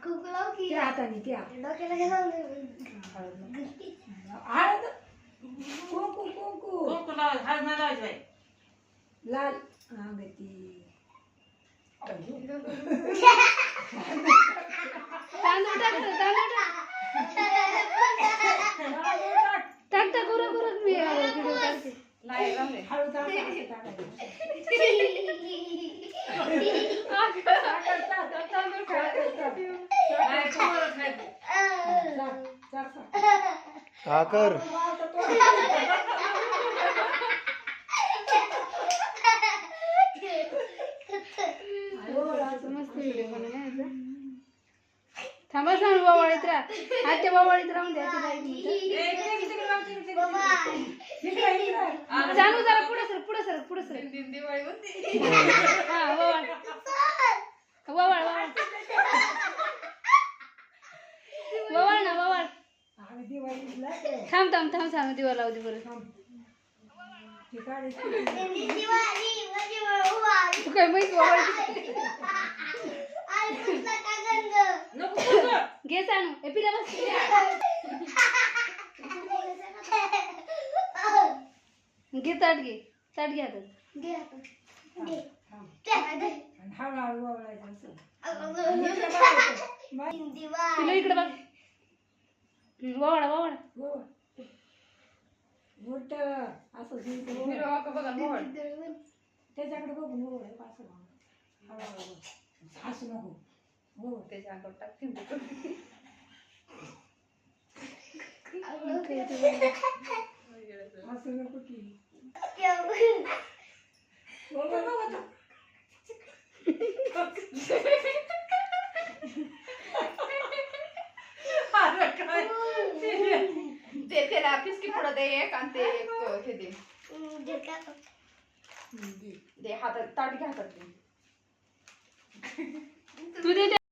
त्या हाताने त्या हळद कुंकू कुंकू लाल गती तांदूळ टाक गुरु गुरु मी हळू साखर मस्त व्हिडिओ बनवला थांबा सांग बावळीत राहा आजच्या बावळीत राहून द्या तिला चालू जरा पुढे सर हा ववाळ ना ववाळ थांब सांग दिवा लावू दे बरं तू काय माहिती घे सांग पिला बस घे ताट घे हातात हळूहळू वळायचं तुला इकडे बघ ववाळ उलट असं त्याच्याकडे बघून असं हळूहळू हसू नको हो त्याच्या अंगावर टाकते हसू नको की त्याला फिसकी पुढं दे एक आणि ते एक हे दे हातात ताट घ्या हातात तू दे